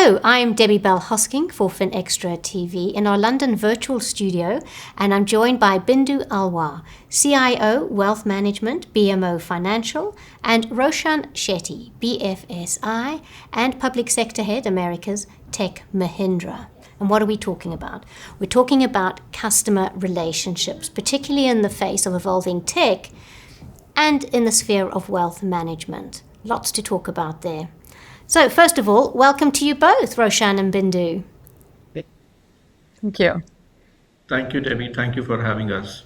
Hello, I'm Debbie Bell-Hosking for FinextraTV in our London virtual studio, and I'm joined by Bindhu Alvar, CIO Wealth Management, BMO Financial, and Roshan Shetty, BFSI and Public Sector Head, Americas, Tech Mahindra. And what are we talking about? We're talking about customer relationships, particularly in the face of evolving tech and in the sphere of wealth management. Lots to talk about there. So first of all, welcome to you both, Roshan and Bindhu. Thank you. Thank you, Debbie. Thank you for having us.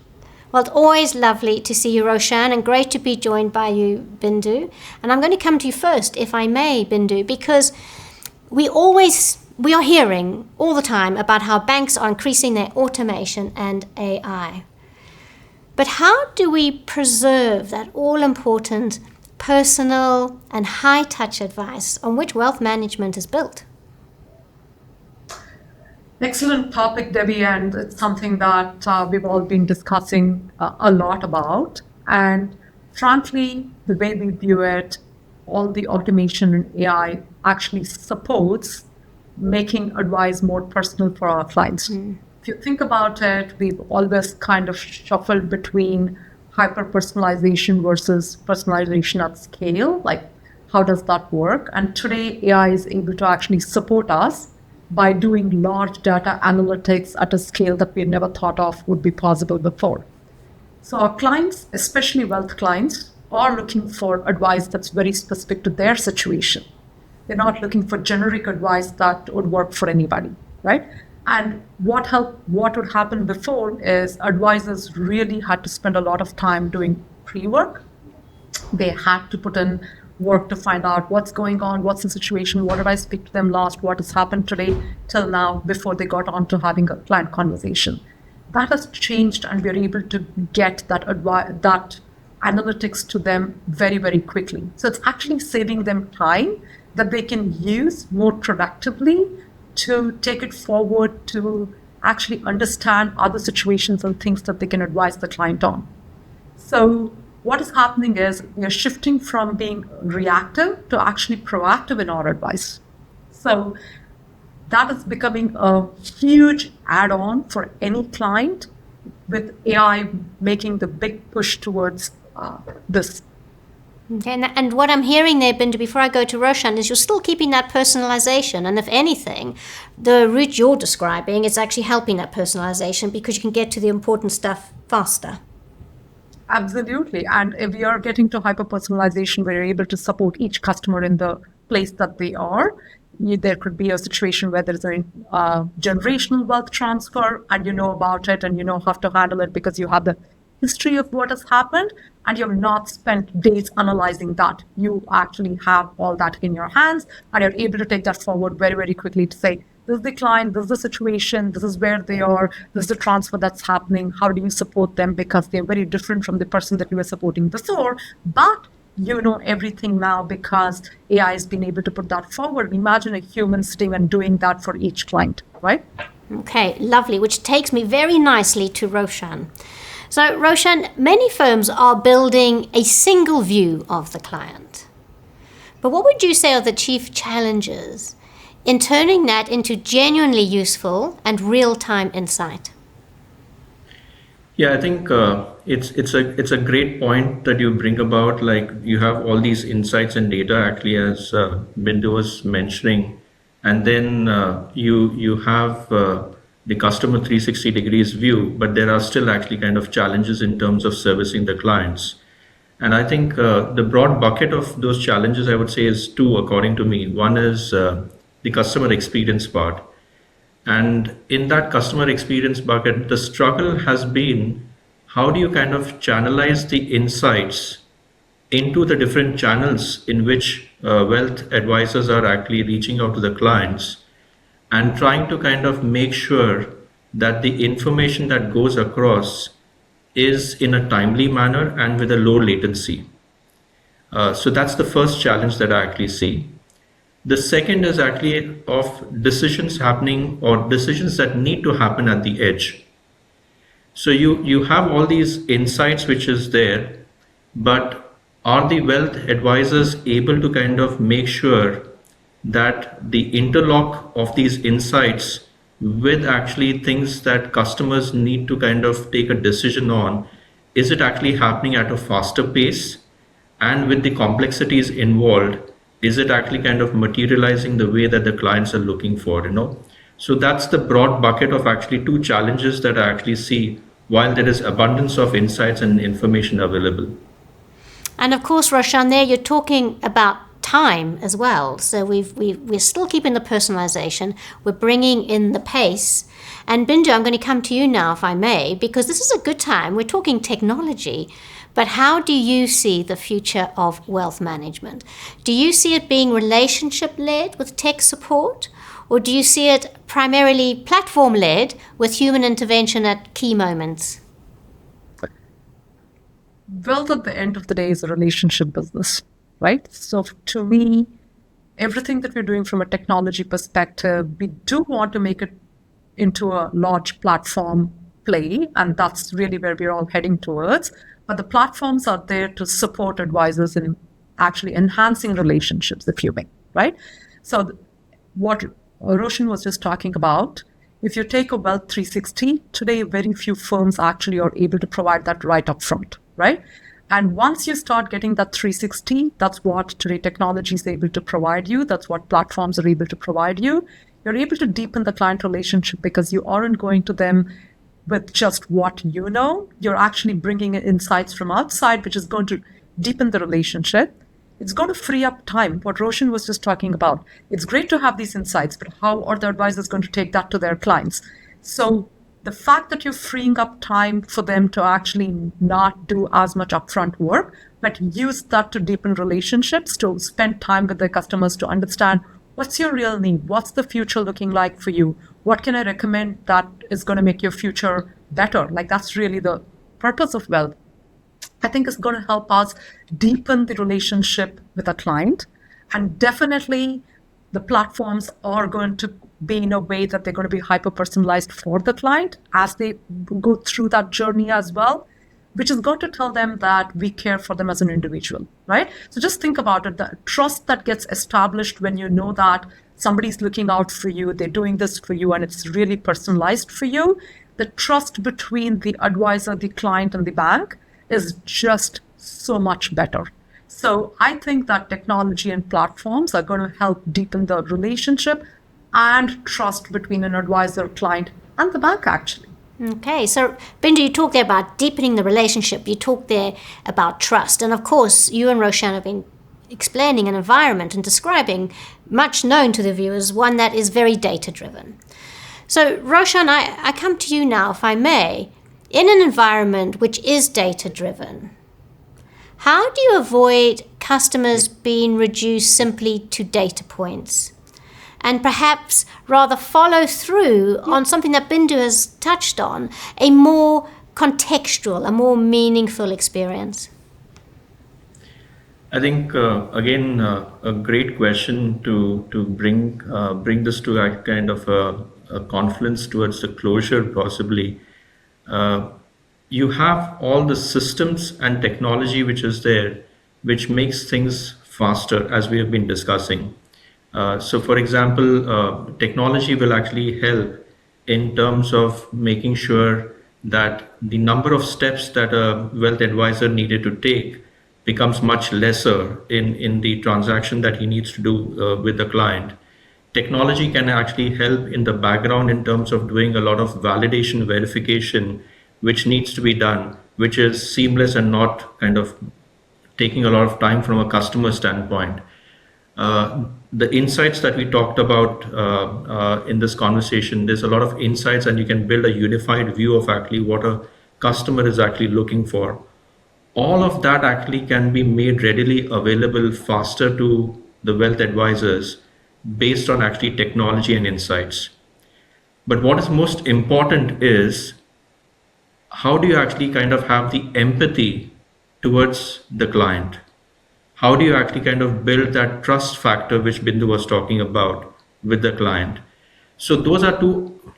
Well, it's always lovely to see you, Roshan, and great to be joined by you, Bindhu. And I'm going to come to you first, if I may, Bindhu, because we are hearing all the time about how banks are increasing their automation and AI. But how do we preserve that all-important personal and high-touch advice on which wealth management is built? Excellent topic, Debbie, and it's something that we've all been discussing a lot about. And frankly, the way we view it, all the automation and AI actually supports making advice more personal for our clients. If you think about it, we've always kind of shuffled between hyper-personalization versus personalization at scale. Like, how does that work? And today, AI is able to actually support us by doing large data analytics at a scale that we never thought of would be possible before. So our clients, especially wealth clients, are looking for advice that's very specific to their situation. They're not looking for generic advice that would work for anybody, right? And what would happen before is advisors really had to spend a lot of time doing pre-work. They had to put in work to find out what's going on, what's the situation, what did I speak to them last, what has happened today till now before they got on to having a client conversation. That has changed, and we're able to get that analytics to them very, very quickly. So it's actually saving them time that they can use more productively to take it forward to actually understand other situations and things that they can advise the client on. So what is happening is we are shifting from being reactive to actually proactive in our advice. So that is becoming a huge add-on for any client, with AI making the big push towards this. Okay, and what I'm hearing there, Bindhu, before I go to Roshan, is you're still keeping that personalization. And if anything, the route you're describing is actually helping that personalization because you can get to the important stuff faster. Absolutely. And if we are getting to hyper-personalization, we're able to support each customer in the place that they are. There could be a situation where there's a generational wealth transfer, and you know about it and you know how to handle it because you have the history of what has happened, and you have not spent days analyzing that. You actually have all that in your hands, and you're able to take that forward very, very quickly to say, this is the client, this is the situation, this is where they are, this is the transfer that's happening, how do you support them? Because they're very different from the person that you were supporting before, but you know everything now because AI has been able to put that forward. Imagine a human sitting and doing that for each client, right? Okay, lovely, which takes me very nicely to Roshan. So, Roshan, many firms are building a single view of the client. But what would you say are the chief challenges in turning that into genuinely useful and real-time insight? Yeah, I think it's a great point that you bring about. Like, you have all these insights and data, actually, as Bindhu was mentioning, and then you have the customer 360 degrees view, but there are still actually kind of challenges in terms of servicing the clients. And I think the broad bucket of those challenges, I would say, is two, according to me. One is the customer experience part. And in that customer experience bucket, the struggle has been, how do you kind of channelize the insights into the different channels in which wealth advisors are actually reaching out to the clients, and trying to kind of make sure that the information that goes across is in a timely manner and with a low latency. So that's the first challenge that I actually see. The second is actually of decisions happening or decisions that need to happen at the edge. So you have all these insights which is there, but are the wealth advisors able to kind of make sure that the interlock of these insights with actually things that customers need to kind of take a decision on, is it actually happening at a faster pace? And with the complexities involved, is it actually kind of materializing the way that the clients are looking for, So that's the broad bucket of actually two challenges that I actually see while there is abundance of insights and information available. And of course, Roshan, there you're talking about time as well. So we're still keeping the personalization. We're bringing in the pace. And Bindhu, I'm going to come to you now, if I may, because this is a good time. We're talking technology. But how do you see the future of wealth management? Do you see it being relationship-led with tech support? Or do you see it primarily platform-led with human intervention at key moments? Wealth at the end of the day is a relationship business, right? So to me, everything that we're doing from a technology perspective, we do want to make it into a large platform play, and that's really where we're all heading towards. But the platforms are there to support advisors in actually enhancing relationships, if you may, right? So what Roshan was just talking about, if you take a Wealth 360, today very few firms actually are able to provide that right up front, right? And once you start getting that 360, that's what today technology is able to provide you. That's what platforms are able to provide you. You're able to deepen the client relationship because you aren't going to them with just what you know. You're actually bringing in insights from outside, which is going to deepen the relationship. It's going to free up time, what Roshan was just talking about. It's great to have these insights, but how are the advisors going to take that to their clients? So the fact that you're freeing up time for them to actually not do as much upfront work, but use that to deepen relationships, to spend time with their customers, to understand what's your real need, what's the future looking like for you, what can I recommend that is going to make your future better? Like, that's really the purpose of wealth. I think it's going to help us deepen the relationship with a client. And definitely the platforms are going to be in a way that they're going to be hyper-personalized for the client as they go through that journey as well, which is going to tell them that we care for them as an individual, right? So just think about it, the trust that gets established when you know that somebody's looking out for you, they're doing this for you, and it's really personalized for you. The trust between the advisor, the client, and the bank is just so much better. So I think that technology and platforms are going to help deepen the relationship and trust between an advisor, client, and the bank, actually. Okay, so Bindhu, you talked there about deepening the relationship. You talked there about trust. And of course, you and Roshan have been explaining an environment and describing, much known to the viewers, one that is very data-driven. So Roshan, I come to you now, if I may. In an environment which is data-driven, how do you avoid customers being reduced simply to data points? And perhaps rather follow through on something that Bindhu has touched on, a more contextual, a more meaningful experience? I think, again, a great question to bring this to a kind of a confluence towards the closure, possibly. You have all the systems and technology which is there, which makes things faster, as we have been discussing. So, for example, technology will actually help in terms of making sure that the number of steps that a wealth advisor needed to take becomes much lesser in the transaction that he needs to do with the client. Technology can actually help in the background in terms of doing a lot of validation, verification, which needs to be done, which is seamless and not kind of taking a lot of time from a customer standpoint. The insights that we talked about in this conversation, there's a lot of insights, and you can build a unified view of actually what a customer is actually looking for. All of that actually can be made readily available faster to the wealth advisors based on actually technology and insights. But what is most important is, how do you actually kind of have the empathy towards the client? How do you actually kind of build that trust factor which Bindhu was talking about with the client? So those are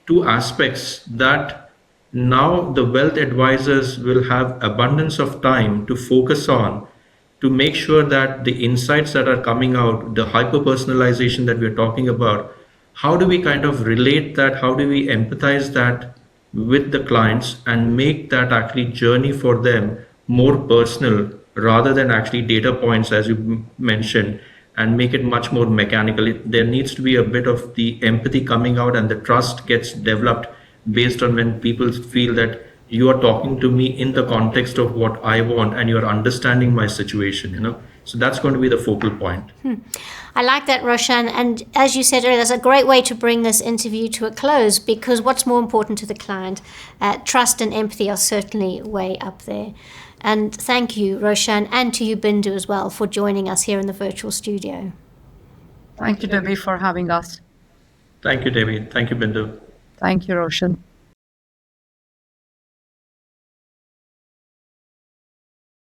two aspects that now the wealth advisors will have abundance of time to focus on to make sure that the insights that are coming out, the hyper personalization that we're talking about, how do we kind of relate that? How do we empathize that with the clients and make that actually journey for them more personal rather than actually data points, as you mentioned, and make it much more mechanical? There needs to be a bit of the empathy coming out, and the trust gets developed based on when people feel that you are talking to me in the context of what I want and you're understanding my situation. So that's going to be the focal point. I like that, Roshan. And as you said earlier, that's a great way to bring this interview to a close, because what's more important to the client? Trust and empathy are certainly way up there. And thank you, Roshan, and to you, Bindhu, as well, for joining us here in the virtual studio. Thank you, Debbie, for having us. Thank you, Debbie. Thank you, Bindhu. Thank you, Roshan.